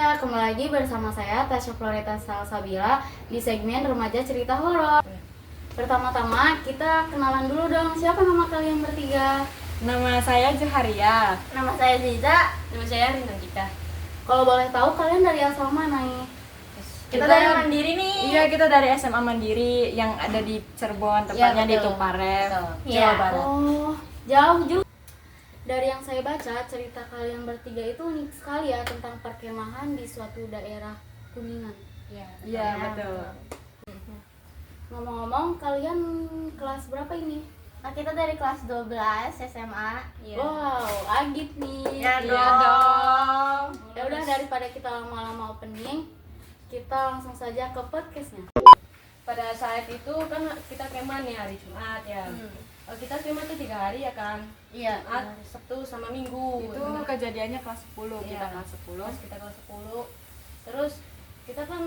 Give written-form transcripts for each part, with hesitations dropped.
semuanya, kembali lagi bersama saya Tasya Floreta Salsabila di segmen Remaja Cerita Horor. Pertama-tama kita kenalan dulu dong, siapa nama kalian bertiga? Nama saya Joharia. Nama saya Ziza. Nama saya Rinantika. Kalau boleh tahu kalian dari asal mana nih? Kita dari Mandiri nih. Iya, kita dari SMA Mandiri yang ada di Cirebon, tepatnya di betul. Tuparef, Iya. Jawa Barat. Oh, jauh juga. Dari yang saya baca, cerita kalian bertiga itu unik sekali ya tentang perkemahan di suatu daerah Kuningan. Iya, betul. Ngomong-ngomong, kalian kelas berapa ini? Nah, kita dari kelas 12 SMA. Wow, agit nih. Ya Iya dong. Ya udah, daripada kita lama-lama opening, kita langsung saja ke podcastnya. Pada saat itu kan kita kemah nih hari Jumat ya. Kita kemah tuh 3 hari ya kan. Iya. Jumat, Sabtu sama Minggu. Itu kejadiannya kelas 10, kita Iya. kelas 10. Pas kita kelas 10. Terus kita kan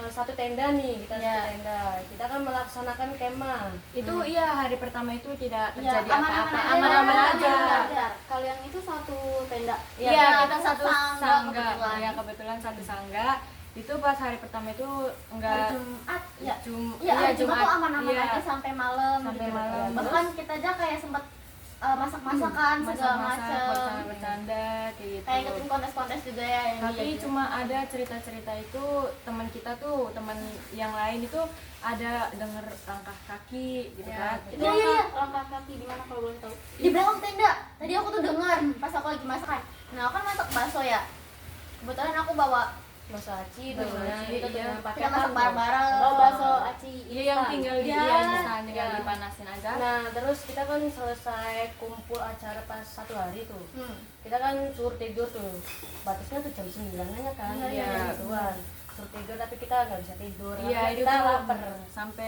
satu tenda nih, kita Iya. satu tenda. Kita kan melaksanakan kemah. Itu iya hari pertama itu tidak Iya, terjadi aman-aman apa-apa, aja. aman-aman aja. Bentar, kalian itu satu tenda. Iya, kita satu satu sangga sangga. kebetulan. Ya kebetulan satu sangga. Itu pas hari pertama itu enggak Hari Jumat. Ya. Iya, hari Jumat tuh aman-aman iya. aja sampai malam. Sampai gitu. malam. Bahkan kita aja kayak sempat masak-masakan segala masak-masak, macam. bercanda kayak gitu. Kayak ikut kontes-kontes juga ya yang Tapi dia cuma ada cerita-cerita itu teman kita tuh, teman yang lain itu ada denger langkah kaki gitu Iya. kan. Itu Iya, iya, langkah kaki di mana kalau boleh tahu? di belakang tenda. Tadi aku tuh dengar pas aku lagi masakan. Nah, aku kan masak bakso ya. Kebetulan aku bawa Bakso aci, Bakso dengan aci, itu iya. dengan kita masak paketan. bareng-bareng. Oh, bakso aci. Iya yang instan. tinggal di Iya. iya, instan, tinggal Iya. dipanasin aja. Nah, terus kita kan selesai kumpul acara pas satu hari tuh. Kita kan suruh tidur tuh. Batasnya tuh jam 9 aja kan. Iya. Gituan. Suruh tidur tapi kita nggak bisa tidur. Iya, Karena itu kita tuh lapar. sampai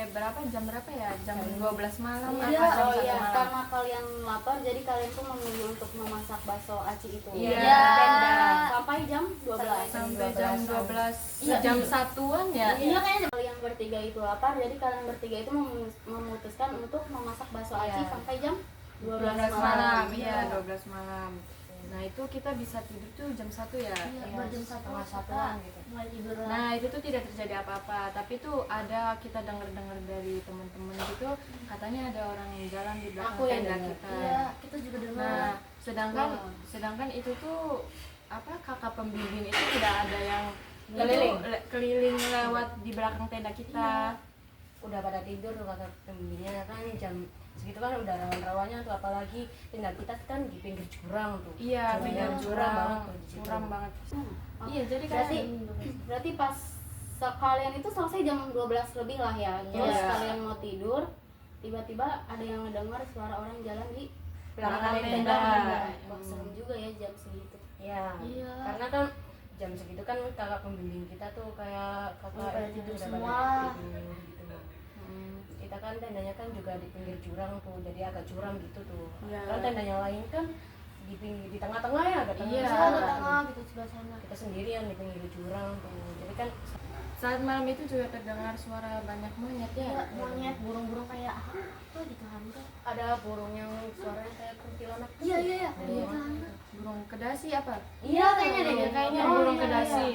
jam berapa ya? Jam Jam 12 malam Iya, apa jam oh 1 iya, malam. karena kalian lapar jadi kalian tuh memilih untuk memasak bakso aci itu. Iya. Di tenda sampai jam 12. Sampai jam 12 Iya. jam 1-an ya. Iya kayaknya Kalian bertiga itu lapar, jadi kalian bertiga itu memutuskan untuk memasak bakso aci Iya. sampai jam 12 12 malam. malam, iya 12 malam. Nah itu kita bisa tidur tuh jam 1 ya. Iya, baru jam 1 setengah satuan gitu. mulai tidur lah. Nah itu tuh tidak terjadi apa-apa, tapi tuh ada kita dengar-dengar dari teman-teman gitu katanya ada orang yang jalan di belakang Aku yang tenda dengar. kita. Iya, kita juga dengar. Nah sedangkan Wow. sedangkan itu tuh apa kakak pembimbing itu tidak ada yang Keliling. keliling lewat di belakang tenda kita. Udah pada tidur tuh kakak pembimbingnya kan jam segitu kan udah rawan-rawannya tuh, apalagi tenda kita kan di pinggir jurang tuh. Iya, Jurang pinggir banget jurang, tuh di situ. curam banget. Oh, Iya, jadi berarti pas kalian itu selesai jam 12 lebih lah ya. Terus Iya. kalian mau tidur, tiba-tiba ada yang ngedengar suara orang jalan di Belakang tenda. Wah, serem juga ya jam segitu. Iya. Iya. Karena kan jam segitu kan kakak pembimbing kita tuh kayak kakak Udah pada itu tidur udah semua. pada tidur gitu. Kita kan tendanya kan juga di pinggir jurang tuh, jadi agak curam gitu tuh. Iya. Kalau tenda yang lain kan di pinggir, di tengah-tengah ya, agak tengah. Iya. Bisa ke tengah gitu sebelah sana. Kita sendirian di pinggir jurang tuh. Jadi kan saat malam itu juga terdengar suara banyak monyet ya. Iya, monyet, burung-burung kayak apa gitu hantu. ada burung yang suaranya kayak kuntilanak. Iya, iya, iya. Iya. Burung kedasi apa? Iya, kayaknya deh. Iya, kayaknya Oh, burung iya, kedasi.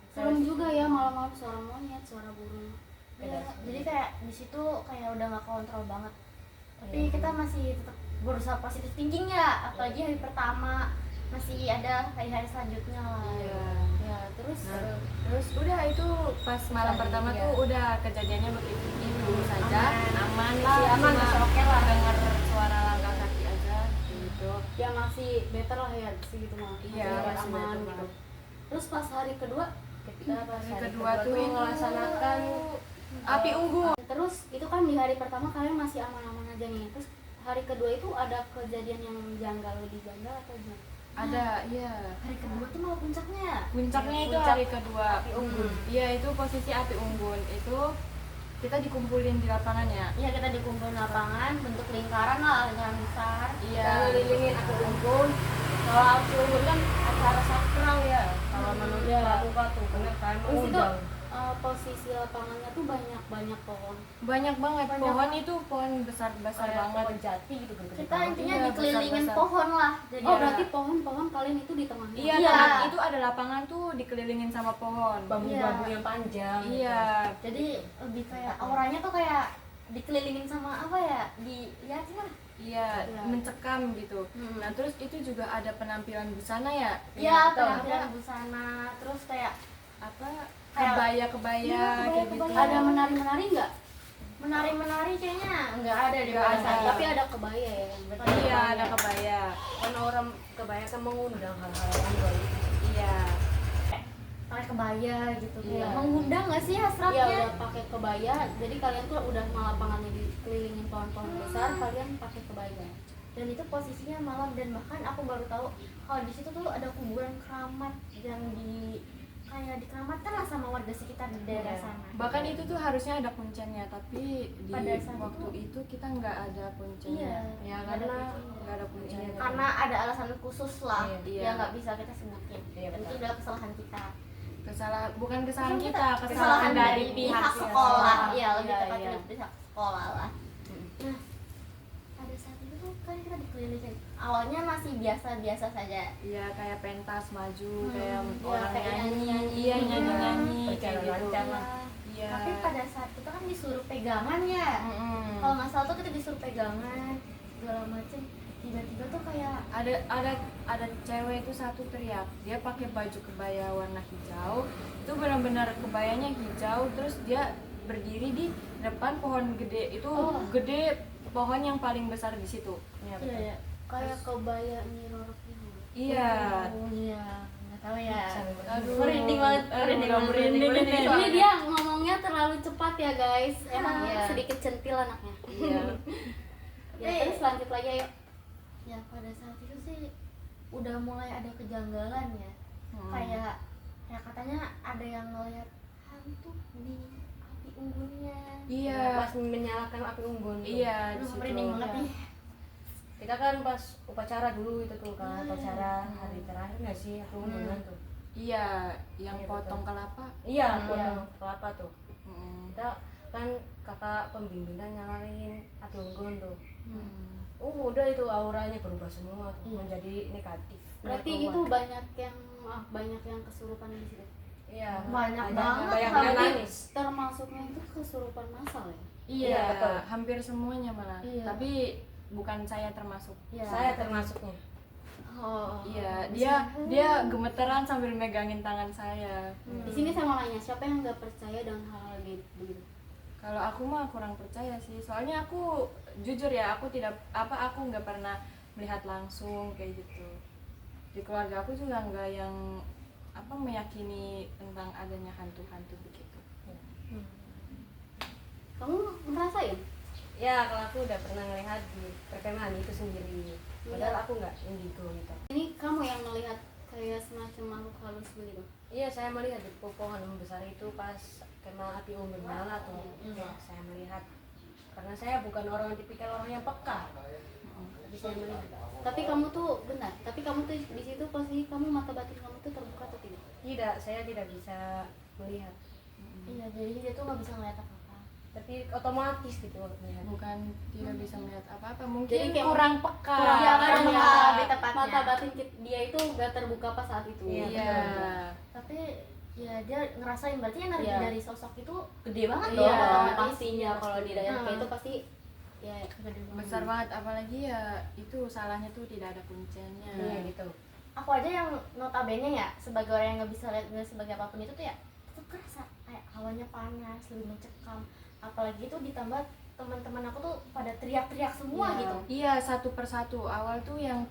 Serem juga ya malam-malam suara monyet, suara burung. Iya, jadi kayak di situ kayak udah nggak kontrol banget. Tapi Iya. kita masih tetap berusaha positif thinking ya, apalagi hari pertama masih ada hari-hari selanjutnya lah. Iya. Ya, terus Nah, terus udah itu pas malam pertama Iya. tuh udah kejadiannya begitu saja, aman lah, Masih aman, cuma masih oke lah. dengar suara langkah kaki aja gitu. Ya masih better lah ya segitu mah. Iya, Masih masih aman better gitu. banget. Terus pas hari kedua, Kita pas Hari hari kedua tuh melaksanakan api unggun. terus itu kan di hari pertama kalian masih aman-aman aja nih. Terus hari kedua itu ada kejadian yang janggal, lebih janggal atau gimana? Ada, iya. hari kedua tuh malah puncaknya. Puncaknya itu Puncak hari kedua. api unggun. Iya, itu posisi api unggun. Itu kita dikumpulin di lapangan ya. Iya, kita dikumpulin lapangan bentuk lingkaran lah, lingkaran besar. Iya. kita ngelilingin api unggun. Kalau api unggun kan acara sakral ya. Kalau menurut pramuka tuh bener kan Terus itu mengundang. posisi lapangannya tuh banyak pohon. Banyak banget pohon, itu pohon besar Kayak banget. pohon jati gitu gede Kita banget. intinya Iya, dikelilingin besar-besar. pohon lah. Jadi Oh berarti pohon-pohon kalian itu di tengahnya. Iya, Iya. karena itu ada lapangan tuh dikelilingin sama pohon. Bambu-bambu yang panjang gitu. Iya, jadi lebih kayak auranya tuh kayak dikelilingin sama apa ya? Ya gimana? iya, Iya. mencekam gitu. Hmm. Nah, terus itu juga ada penampilan busana ya. Ya, betul. penampilan busana, terus kayak Apa? Kayak- Kebaya-kebaya Iya, kayak gitu. kebaya-kebaya. Ada menari-menari nggak? menari-menari kayaknya nggak ada di Nggak pada ada. saat itu. Tapi ada kebaya ya. Berarti Iya, ada kebaya. Kan orang kebanyakan mengundang hal-hal yang baik. Iya. pakai kebaya gitu Iya. kayak mengundang nggak sih Iya hasratnya? udah pakai kebaya. Jadi kalian tuh udah lapangannya dikelilingin pohon-pohon besar, kalian pakai kebaya. Dan itu posisinya malam dan bahkan aku baru tahu kalau di situ tuh ada kuburan keramat yang kayak dikeramatkan lah sama warga sekitar di daerah Iya. sana. Bahkan itu tuh harusnya ada kuncinya, tapi di Pada saat waktu itu kita nggak ada kuncinya. Iya. Ya Nggak ada karena kuncinya. Nggak ada kuncinya. Iya. Karena ada alasan khusus lah Iya. yang nggak bisa kita sebutin. Iya, Dan itu betul. adalah kesalahan kita. Bukan kesalahan Kesalahan kita, kesalahan dari pihak sekolah. Iya, lebih Iya, tepatnya iya. dari pihak sekolah lah. Nah, pada saat itu tuh kan kita dikelilingin. Awalnya masih biasa-biasa saja. Iya, kayak pentas maju, kayak Iya, orang kayak nyanyi, nyanyi-nyanyi. iya nyanyi-nyanyi kayak Berjalan gitu. lancar lah. Iya. Tapi pada saat kita kan disuruh pegangan ya. Mm-mm. Kalau nggak salah tuh kita disuruh pegangan segala macem. Tiba-tiba tuh kayak ada cewek itu satu teriak, dia pakai baju kebaya warna hijau, itu benar-benar kebayanya hijau, terus dia berdiri di depan pohon gede itu, gede pohon yang paling besar di situ. Iya, iya betul. ya. Kayak kebaya Nyi Roro Kidul. Iya. Oh iya, nggak tahu ya. Aduh. Merinding banget, Merinding ini. Ini dia ngomongnya terlalu cepat ya guys. Emang Iya. sedikit centil anaknya. Iya. Ya terus lanjut lagi ayo. Ya pada saat itu sih udah mulai ada kejanggalan ya. Kayak katanya ada yang ngeliat hantu di api unggunnya. Iya. Pas menyalakan api unggun. Iya, di Aduh, situ. merinding banget nih. Kita kan pas upacara dulu itu tuh kan, Iya. upacara hari terakhir nggak sih api unggunan tuh. Iya, yang Iya, potong betul. kelapa. Iya, Iya. potong kelapa tuh. Mm. Kita kan kakak pembimbingan nyalain api unggun tuh. Mm. Udah itu auranya berubah semua tuh, Iya. menjadi negatif. Berarti Keluar. itu banyak yang kesurupan di situ. Iya, Banyak banget. banyak Tapi yang nangis. Termasuknya itu kesurupan massal ya. Iya, betul. Hampir semuanya malah. Iya. Tapi bukan saya termasuk. Iya. Saya termasuknya. Oh. Iya, dia gemeteran sambil megangin tangan saya. Di sini saya mau nanya, siapa yang nggak percaya dengan hal-hal begitu? Kalau aku mah kurang percaya sih, soalnya aku jujur ya, aku nggak pernah melihat langsung kayak gitu. Di keluarga aku juga nggak yang meyakini tentang adanya hantu-hantu begitu. Kamu ngerasain? Ya, kalau aku udah pernah ngelihat di perkemahan itu sendiri. Padahal aku nggak indigo gitu. Ini kamu yang melihat kayak semacam makhluk halus begitu? Iya, saya melihat di pohon besar itu pas kemah api unggun nyala tuh. Ya, saya melihat. Karena saya bukan orang tipikal orang yang peka. Bisa melihat. Tapi kamu tuh benar. Tapi kamu tuh di situ pasti kamu mata batin kamu tuh terbuka atau tidak? Tidak, saya tidak bisa melihat. Iya, jadi dia tuh nggak bisa ngeliat apa-apa. Tapi otomatis gitu melihat. Bukan tidak bisa melihat apa-apa, mungkin Jadi kayak kurang peka. Iya, kurang Iya, peka, lebih tepatnya. mata batin dia itu nggak terbuka pas saat itu. Iya. Iya. Tapi ya dia ngerasain berarti energi Iya. dari sosok itu gede banget Iya, dong otomatis. pastinya kalau di daerah kayak itu pasti ya Gede banget. Besar banget, apalagi ya itu salahnya tuh tidak ada kuncinya. Iya gitu. Aku aja yang notabene ya sebagai orang yang nggak bisa lihat nggak sebagai apapun itu tuh ya tetap kerasa kayak hawanya panas, lebih mencekam. Apalagi itu ditambah teman-teman aku tuh pada teriak-teriak semua Iya. gitu. Iya, satu persatu. Awal tuh yang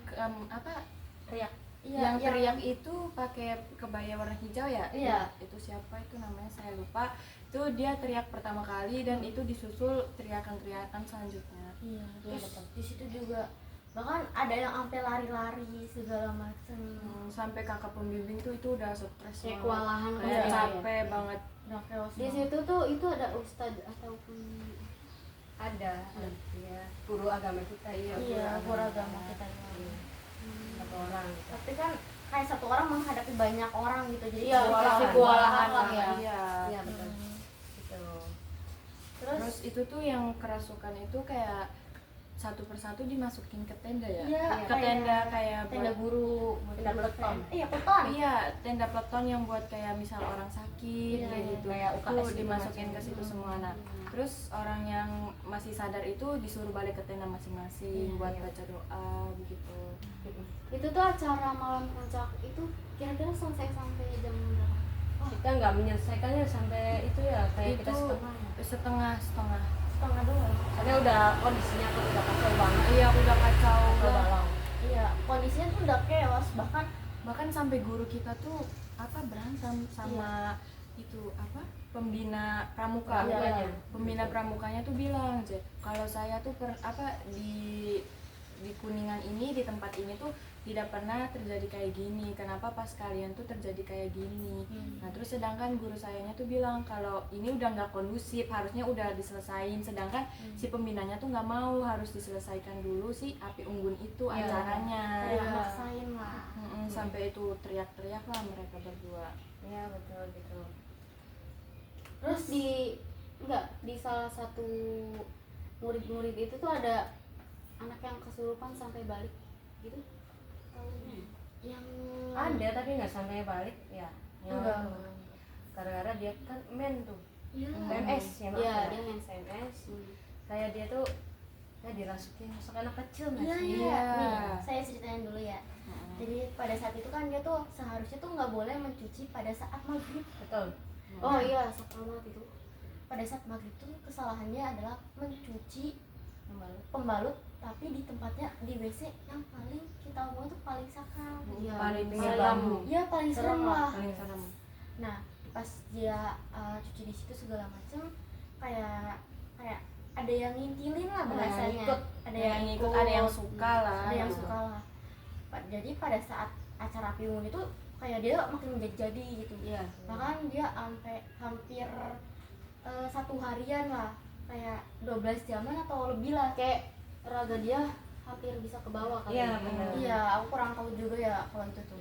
Teriak. Iya, yang teriak itu pakai kebaya warna hijau ya? Iya. Itu siapa itu namanya saya lupa. Itu dia teriak pertama kali dan itu disusul teriakan-teriakan selanjutnya. Iya, terus betul. di situ juga bahkan ada yang sampai lari-lari segala macem. Sampai kakak pembimbing tuh itu udah stres kayak banget. kewalahan Kayak kayak capek banget. Udah chaos Di banget. situ tuh itu ada ustadz ataupun Ada. Iya. Guru agama kita. Iya, guru agama kita ini. Satu orang. Tapi kan kayak satu orang menghadapi banyak orang gitu, jadi Iya, kewalahan. kewalahan lah ya. Iya. Iya betul. Gitu. Terus itu tuh yang kerasukan itu kayak satu persatu dimasukin ke tenda ya. Iya, Ke tenda kayak tenda buat- guru, Tenda peleton. Iya, peleton. Iya, tenda peleton yang buat kayak misal orang sakit Iya, kayak iya. gitu. Kayak UKS Itu gitu dimasukin macam. ke situ semua. Nah, terus orang yang masih sadar itu disuruh balik ke tenda masing-masing buat baca doa begitu. Itu tuh acara malam puncak itu kira-kira selesai sampai jam berapa? Kita nggak menyelesaikannya sampai itu ya, kayak kita Itu setengah. setengah. Setengah doang. Karena udah kondisinya tuh udah kacau banget. Iya, udah kacau. Kacau balau. Iya, kondisinya tuh udah chaos, Bahkan sampai guru kita tuh berantem sama itu pembina pramuka. Iya. Pembina pramukanya tuh bilang, kalau saya tuh di Kuningan ini, di tempat ini tuh tidak pernah terjadi kayak gini. Kenapa pas kalian tuh terjadi kayak gini? Nah, terus sedangkan guru sayanya tuh bilang kalau ini udah nggak kondusif, harusnya udah diselesain. Sedangkan si pembinanya tuh nggak mau, harus diselesaikan dulu si api unggun itu acaranya. kayak maksain lah. Sampai itu teriak-teriak lah mereka berdua. Iya betul gitu. Terus di salah satu murid-murid itu tuh ada anak yang kesurupan sampai balik gitu. Yang Ada tapi nggak sampai balik ya. Enggak. Gara-gara dia kan men tuh. Iya. PMS ya maaf Iya, ya. dia men PMS. Kayak dia tuh kayak dirasukin masuk anak kecil nggak Iya, sih? iya. Iya. Nih, saya ceritain dulu ya. Jadi pada saat itu kan dia tuh seharusnya tuh nggak boleh mencuci pada saat maghrib. Betul. Oh iya, sakral banget itu. Pada saat maghrib tuh kesalahannya adalah mencuci Kembali. pembalut, tapi di tempatnya di WC yang paling kita omong tuh paling sakral. Iya, Paling serem. bambu. Iya, paling serem lah. Paling serem. Nah, pas dia cuci di situ segala macam, kayak ada yang ngintilin lah bahasanya. ikut. Ada Yang yang ikut, ada yang suka lah. ada yang gitu. suka lah. Jadi pada saat acara api unggun itu kayak dia makin menjadi gitu. Iya. Bahkan dia sampai hampir 1 harian lah, kayak 12 jaman atau lebih lah. Kayak raga dia hampir bisa ke bawah kali. Iya, ya. benar. Iya, aku kurang tahu juga ya kalau itu tuh.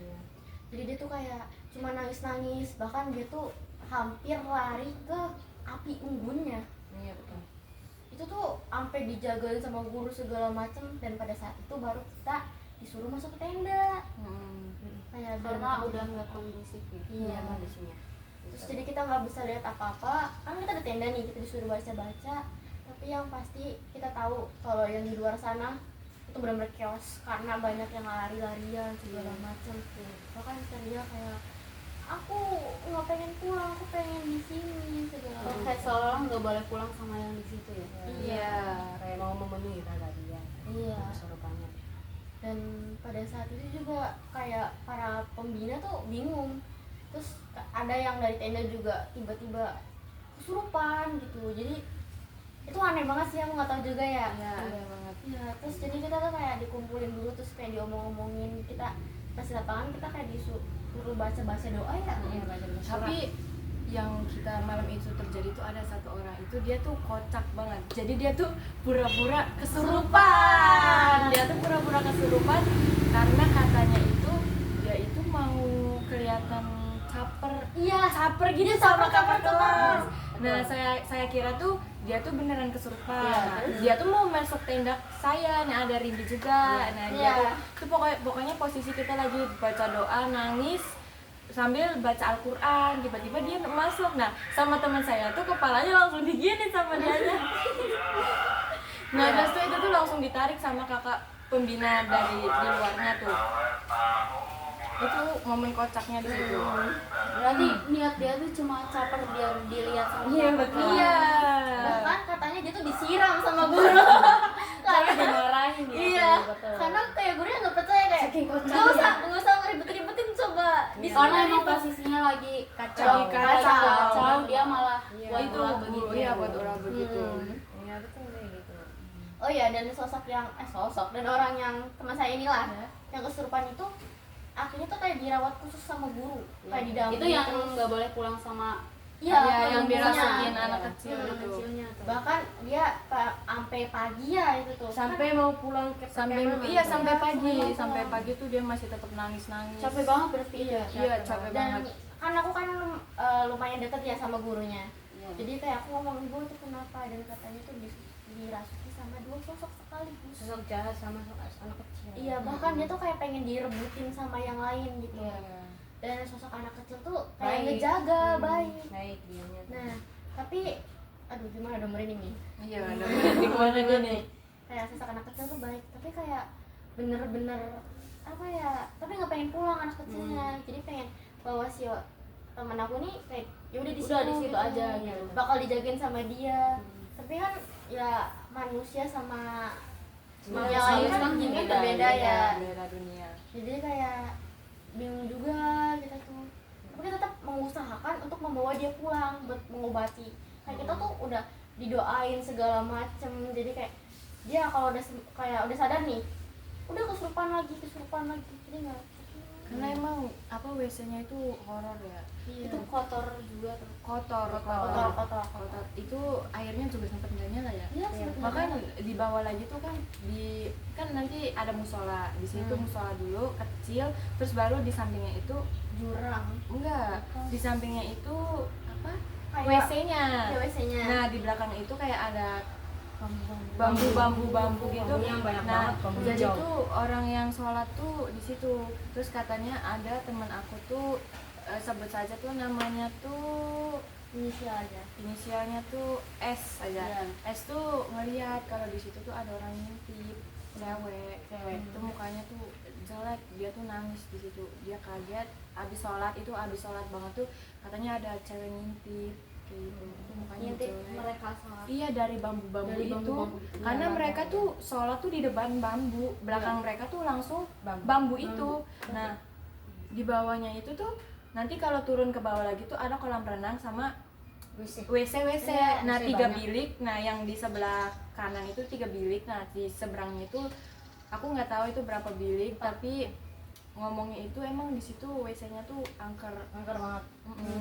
Jadi dia tuh kayak cuma nangis-nangis, bahkan dia tuh hampir lari ke api unggunnya. Iya betul. Itu tuh sampai dijagain sama guru segala macem, dan pada saat itu baru kita disuruh masuk ke tenda. Kayak Karena udah nggak kondusif gitu. Iya. Kondisinya. Terus jadi kita nggak bisa lihat apa-apa, kan kita ada tenda nih, kita disuruh baca-baca, tapi yang pasti kita tahu kalau yang di luar sana itu benar-benar chaos karena banyak yang lari-larian segala macam. Bahkan teriak kayak aku nggak pengen pulang, aku pengen di sini segala Oh, macam. kayak seolah nggak boleh pulang sama yang di situ ya. Iya. Kayak mau memenuhi raga dia. Iya. Kesurupannya. Dan pada saat itu juga kayak para pembina tuh bingung. Terus ada yang dari tenda juga tiba-tiba kesurupan gitu. Jadi itu aneh banget sih, aku nggak tahu juga ya. Aneh banget. Iya, terus jadi kita tuh kayak dikumpulin dulu, terus kayak diomong-omongin, kita pas di lapangan kita kayak disuruh baca-baca doa ya. Iya, baca surat. Tapi yang kita malam itu terjadi tuh ada satu orang itu dia tuh kocak banget. Jadi dia tuh pura-pura kesurupan. Dia tuh pura-pura kesurupan karena katanya itu dia itu mau kelihatan Iya, caper gitu Dia sama caper kakak kelas. Betul. Nah, saya kira tuh dia tuh beneran kesurupan. Iya, Nah, terus? dia tuh mau masuk tenda saya, nah ada Rindy juga. Nah, dia Iya. tuh pokoknya posisi kita lagi baca doa, nangis sambil baca Al-Quran, tiba-tiba dia masuk. Nah, sama teman saya tuh kepalanya langsung digini sama dianya. Nah, terus tuh itu tuh langsung ditarik sama kakak pembina dari di luarnya tuh. Itu momen kocaknya di situ. Berarti niat dia tuh cuma caper biar dilihat sama Iya, kakak betul. kelas. Iya. bahkan katanya dia tuh disiram sama guru. Saya dimarahin ya. Iya, betul. karena kayak gurunya nggak percaya, kayak Saking kocaknya. nggak usah ribet-ribetin, coba Karena emang posisinya lagi Kacau. lagi kacau, dia malah Iya. buat Itu ulah begitu begitu. ya buat orang begitu. Iya betul kayak gitu. Oh iya, dan sosok dan orang yang teman saya inilah yang kesurupan itu akhirnya tuh kayak dirawat khusus sama guru, kayak di dalam Itu yang nggak boleh pulang sama Iya, yang ibunya. dirasukin anak kecil Anak itu. kecilnya tuh. Bahkan dia sampai pagi ya itu tuh. Sampai mau pulang ke Sampai perkemahan. iya sampai Iya, pagi, sampai sampai pulang. pagi tuh dia masih tetap nangis-nangis. Capek banget berarti Iya, Iya, capek Dan banget. kan aku kan lumayan deket ya sama gurunya. Iya. Jadi kayak aku ngomong, ibu itu kenapa, dan katanya tuh dirasuki sama dua sosok sekaligus. Sosok jahat sama anak kecil. Iya, bahkan dia tuh kayak pengen direbutin sama yang lain gitu. Iya. Dan sosok anak kecil tuh kayak Baik. ngejaga, baik. Baik dianya. Nah, tapi aduh gimana dong merinding nih. Iya, udah berhenti kemana dia nih? Kayak sosok anak kecil tuh baik, tapi kayak bener-bener apa ya, tapi nggak pengen pulang anak kecilnya. Jadi pengen bawa si temen aku nih kayak ya udah di Udah di situ situ gitu. aja gitu. Bakal dijagain sama dia. Tapi kan ya manusia sama Semangat yang lain kan manusia jinnya beda, berbeda ya. Beda dunia. Jadi kayak bingung juga kita tuh. Tapi kita tetap mengusahakan untuk membawa dia pulang buat mengobati. Kayak kita tuh udah didoain segala macem. Jadi kayak dia kalau kayak udah sadar nih, udah kesurupan lagi. Jadi nggak. Karena emang apa WC-nya itu horor ya. Iya. Itu kotor juga tuh. Kotor. kotor. Itu airnya juga sempat nggak nyala ya. Iya, Bahkan di bawah lagi tuh kan kan nanti ada musola di situ, musola dulu kecil, terus baru di sampingnya itu jurang. enggak, di sampingnya itu apa Kayak WC-nya. ya WC-nya. Nah di belakang itu kayak ada bambu gitu. Yang banyak Nah banget, bambu jadi hijau. tuh orang yang sholat tuh di situ. Terus katanya ada teman aku tuh sebut saja tuh namanya tuh Inisial aja. inisialnya tuh S aja. Iya. S tuh ngeliat kalau di situ tuh ada orang ngintip, cewek itu mukanya tuh jelek, dia tuh nangis di situ, dia kaget abis sholat banget tuh katanya ada cewek ngintip kayak gitu, tuh mukanya Ngintip jelek. mereka sholat. Iya dari bambu-bambu Dari itu, bambu-bambu itu. karena Iya, mereka bambu. tuh sholat tuh di depan bambu, belakang mereka tuh langsung bambu itu. Nah di bawahnya itu tuh nanti kalau turun ke bawah lagi tuh ada kolam renang sama WC. WC. Iya, Nah WC 3 banyak. bilik. Nah yang di sebelah kanan itu 3 bilik. Nah di seberangnya itu aku nggak tahu itu berapa bilik, tapi ngomongnya itu emang di situ WC-nya tuh angker. Angker banget.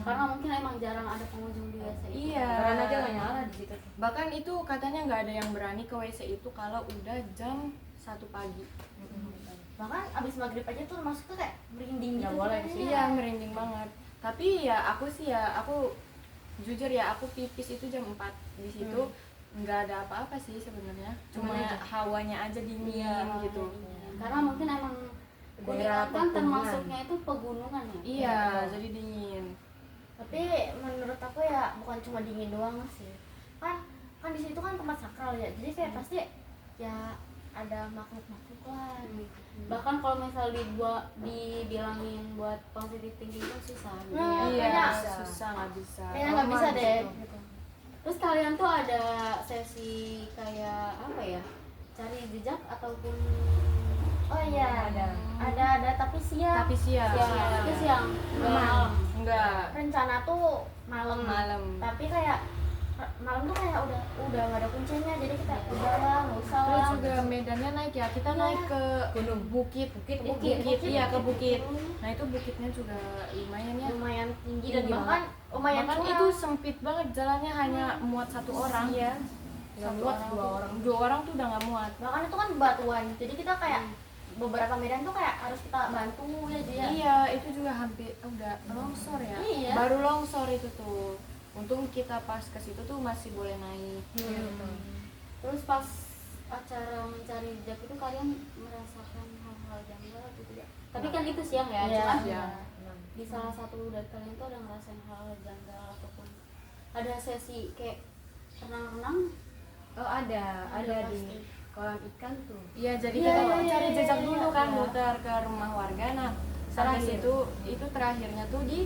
Karena mungkin emang jarang ada pengunjung di WC itu. Iya. Beran aja nggak nyala di situ. Bahkan itu katanya nggak ada yang berani ke WC itu kalau udah jam 1 pagi. Bahkan abis maghrib aja tuh masuk tuh kayak merinding Nggak gitu. boleh katanya. sih. Iya merinding banget. Tapi ya aku jujur ya aku pipis itu jam 4 di situ nggak ada apa-apa sih sebenarnya. Cuma aja. hawanya aja dingin Iya, gitu. Karena mungkin emang Daerah Kuningan kan pegunungan. termasuknya itu pegunungan ya. Iya, jadi dingin. Tapi menurut aku ya bukan cuma dingin doang sih. Kan di situ kan tempat sakral ya. Jadi kayak pasti ya ada makhluk-makhluk lah. Bahkan kalau misal dibilangin buat positive thinking itu susah. Nah, Iya, kayaknya susah nggak bisa. Kayaknya nggak bisa Romantis deh. itu. Gitu. Terus kalian tuh ada sesi kayak apa ya? Cari jejak ataupun Oh iya, ada tapi siang. Tapi siang. itu siang, nggak malam. Enggak. Rencana tuh malam. Malam. Tapi kayak malam tuh kayak udah nggak ada kuncinya, jadi kita udahlah nggak usah Terus lah. juga medannya naik ya. Kita naik ke Gunung. bukit. Bukit. Iya ke bukit. Nah itu bukitnya juga lumayan ya. Lumayan tinggi dan Tinggi bahkan lumayan Bahkan curam. itu sempit banget jalannya, hanya muat 1 orang. Iya. Nggak Satu muat, orang 2 tuh- orang. 2 orang tuh udah nggak muat. Bahkan itu kan batuan, jadi kita kayak beberapa medan tuh kayak harus kita bantu ya dia. Iya, itu juga hampir udah longsor ya. Iya. Baru longsor itu tuh. Untung kita pas ke situ tuh masih boleh naik. Terus pas acara mencari jejak itu kalian merasakan hal-hal janggal atau tidak? Tapi kan itu siang ya, Iya. cuman Siang. di salah satu dari kalian tuh ada ngerasain hal janggal ataupun ada sesi kayak renang-renang. Oh ada pasti. di kolam ikan tuh. Iya, jadi Iya, kita iya, tuh iya, cari iya, jejak iya, dulu iya. kan, muter ke rumah warga. Nah, sampai Terakhir. situ itu terakhirnya tuh di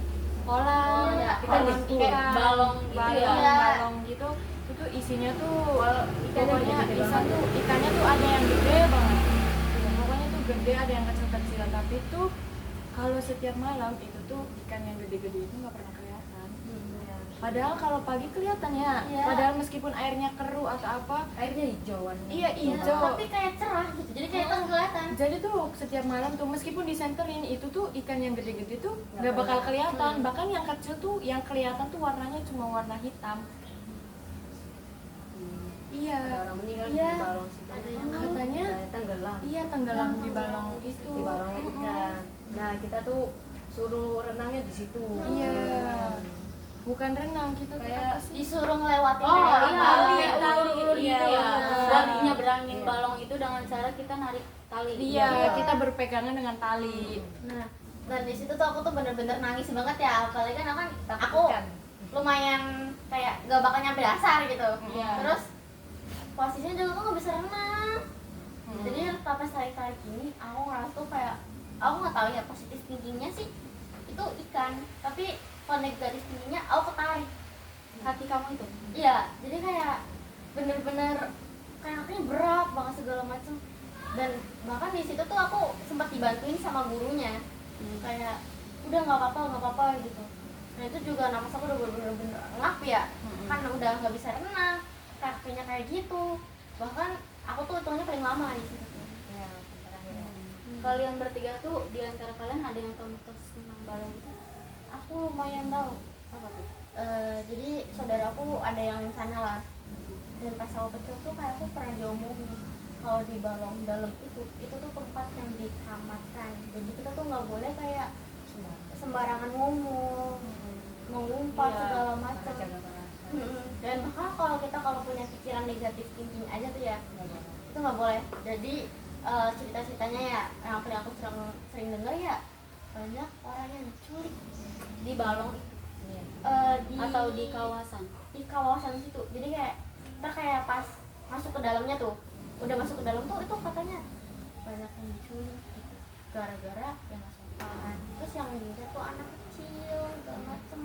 kolam. Oh, iya. Kita Kolam di kayak balong gitu ya. Iya. balong gitu. Itu isinya tuh Ikannya pokoknya gede-gede ikan banget. tuh ikannya tuh ada yang gede banget. Pokoknya tuh gede, ada yang kecil-kecil, tapi tuh kalau setiap malam itu tuh ikan yang gede-gede itu nggak pernah kelihatan. Padahal kalau pagi kelihatan ya. Iya. Padahal meskipun airnya keruh atau apa, Airnya hijauan. iya Iya, hijau. tapi kayak cerah gitu, jadi kayak pas kelihatan. Jadi tuh setiap malam tuh meskipun disenterin itu tuh ikan yang gede-gede tuh nggak bakal kelihatan. Bahkan yang kecil tuh yang kelihatan tuh warnanya cuma warna hitam. Iya. Ada orang meninggal Iya. di balong situ. Ada yang Katanya tenggelam iya tenggelam di balong itu. di balongnya ikan. Nah kita tuh suruh renangnya di situ. Iya. Bukan renang kita tuh Kayak apa sih? Disuruh ngelewatin Oh kayak iya, apa. kayak ulur-ulur Iya, gitu ya. iya. Dan nyeberangin Iya. balong itu dengan cara kita narik tali. Iya, kita berpegangan dengan tali. Nah, dan di situ tuh aku tuh bener-bener nangis banget ya, apalagi kan aku Takut ikan. lumayan kayak gak bakal nyampe dasar gitu. Iya. Terus posisinya juga aku gak bisa renang. Jadi pas tarik-tarik gini, aku ngerasa tuh kayak aku nggak tahu ya positif thinkingnya sih itu ikan, tapi kalau negatif thinkingnya aku ketarik. Hati kamu itu. Iya, jadi kayak bener-bener kayak akhirnya berat banget segala macem. Dan bahkan di situ tuh aku sempat dibantuin sama gurunya, kayak udah nggak apa-apa gitu. Nah itu juga nama aku udah bener-bener ngap ya, kan udah nggak bisa renang, kakinya kayak gitu. Bahkan aku tuh hitungnya paling lama di situ. Ya, terakhir ya. Kalian bertiga tuh di antara kalian ada yang tahu mitos tentang balong itu? Aku lumayan tahu. Apa tuh? Jadi saudaraku ada yang sana lah. Dan pas aku kecil tuh kayak aku pernah diomongin kalau di balong dalam itu tuh tempat yang dikeramatkan. Jadi kita tuh nggak boleh kayak sembarangan ngomong, mengumpat Iya, segala macam. Jaga perasaan. Dan bahkan kalau punya pikiran negatif thinking aja tuh ya, itu nggak boleh. Jadi cerita-ceritanya ya yang paling aku sering dengar ya, banyak orang yang diculik di balong itu. Iya. Atau di kawasan? Di kawasan situ. Jadi kayak pas masuk ke dalamnya tuh, udah masuk ke dalam tuh itu katanya banyak yang diculik gitu, gara-gara yang sopan. Terus yang meninggal tuh anak kecil segala macem.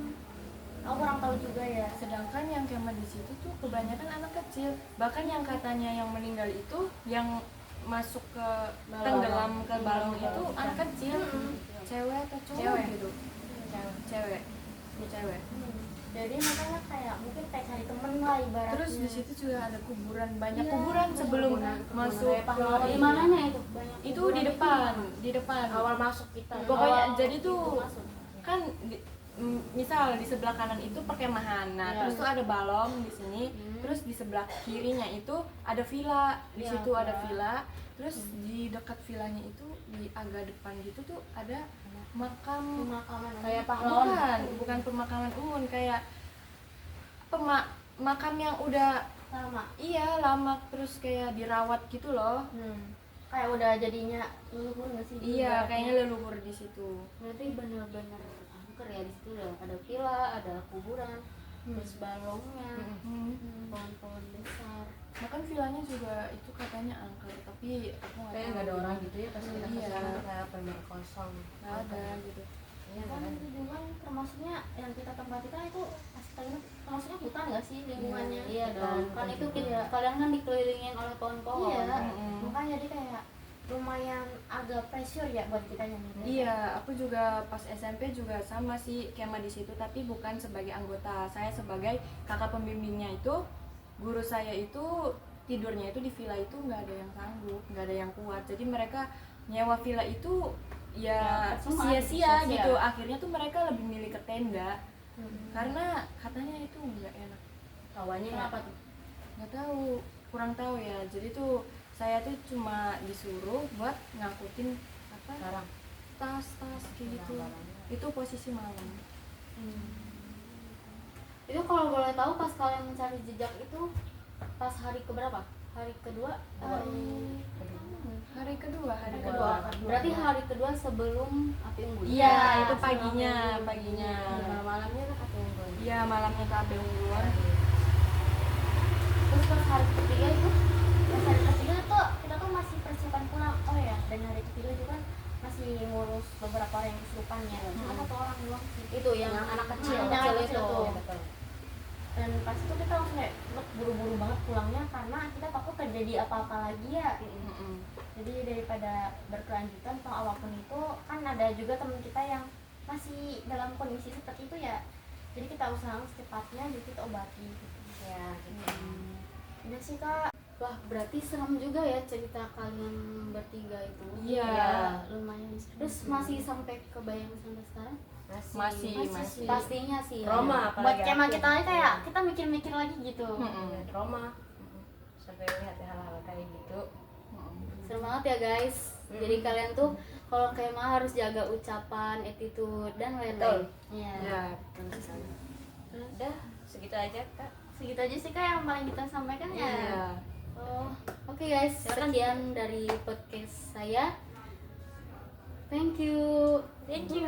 Aku kurang tahu juga ya. Sedangkan yang kemah di situ tuh kebanyakan anak kecil. Bahkan yang katanya yang meninggal itu yang masuk ke tenggelam ke balong itu anak kecil. Cewek atau cowok Cewek. gitu. Cewek. Cewek. Jadi makanya kayak mungkin kayak cari temen lah ibaratnya. Terus di situ juga ada kuburan, banyak Iya, kuburan sebelum kuburan. masuk Kayak pahlawan. ke Di mananya itu? Banyak itu kuburan di depan, di depan. Awal masuk kita. Pokoknya Oh, jadi tuh itu masuk. kan misal di sebelah kanan itu perkemahan. Nah, Iya. terus tuh ada balong di sini, terus di sebelah kirinya itu ada villa. Di Iya, situ ada villa. villa. Terus di dekat villanya itu di agak depan gitu tuh ada makam pemakaman Kayak pahlawan. bukan pemakaman umum, kayak makam yang udah sama. iya lama terus kayak dirawat gitu loh. Kayak udah jadinya leluhur nggak sih? Iya, kayaknya leluhur di situ. Berarti benar-benar angker ya di situ ya. Ada villa, ada kuburan, terus balongnya, pohon-pohon besar. Bahkan villanya juga itu katanya angker, tapi aku nggak Kayak tahu. nggak ada orang gitu ya pas kita Iya. kesana kayak benar kosong. Nggak ada gitu. Iya Kan kan. itu juga termasuknya yang kita tempati kan itu termasuknya hutan nggak sih lingkungannya? Iya dong. Dan Kan itu juga. kita, kalian kan dikelilingin oleh pohon-pohon. Iya, Mm-mm. makanya jadi kayak lumayan agak pressure ya buat kita nyanyi. Iya, aku juga pas SMP juga sama sih kemah di situ, tapi bukan sebagai anggota. Saya sebagai kakak pembimbingnya itu, guru saya itu tidurnya itu di villa itu nggak ada yang sanggup, nggak ada yang kuat. Jadi mereka nyewa villa itu ya percuma, sia-sia sia-sia. gitu. Akhirnya tuh mereka lebih milih ke tenda karena katanya itu nggak enak. Kawannya ya. Kenapa tuh? Nggak tahu, kurang tahu ya. Jadi tuh saya tuh cuma disuruh buat ngangkutin apa Sekarang. tas-tas kayak gitu. Itu posisi malam. Itu kalau boleh tahu pas kalian mencari jejak itu pas hari keberapa? Hari kedua? Hari kedua, hari Kedua. kedua. Berarti hari kedua sebelum api unggun. Iya, itu sebelum paginya, unggun. paginya. Malamnya kan apa yang gue? Iya, malamnya ke api ungguan. Terus pas hari ketiga itu, pas hari ketiga tuh kita tuh masih persiapan pulang. Oh ya, dan hari ketiga juga kan masih ngurus beberapa orang yang kesurupan ya. Cuma satu orang doang sih. Itu yang Yang anak kecil, yang kecil anak itu. kecil tuh. Iya, betul. Dan pas itu kita langsung kayak buru-buru banget pulangnya karena kita takut terjadi apa-apa lagi ya. Jadi daripada berkelanjutan atau apapun itu, kan ada juga teman kita yang masih dalam kondisi seperti itu ya. jadi kita usahakan secepatnya jadi kita obati gitu. Ya gitu. Udah sih kak. Wah, berarti serem juga ya cerita kalian bertiga itu. Iya. Lumayan. Terus masih sampai kebayang sampai sekarang? Masih. Pastinya sih. ya. Trauma Buat apalagi kema aku. kita aja kayak kita mikir-mikir lagi gitu. Iya, trauma. Sampai lihat hal-hal kayak gitu. Serem banget ya guys. Jadi kalian tuh kalau kemah harus jaga ucapan, attitude dan Betul. lain-lain. Iya. Ya, betul sekali. Udah segitu aja kak. Segitu aja sih kak yang paling kita sampaikan ya. Iya. Oh, oke guys. Sekian dari podcast saya. Thank you. Thank you.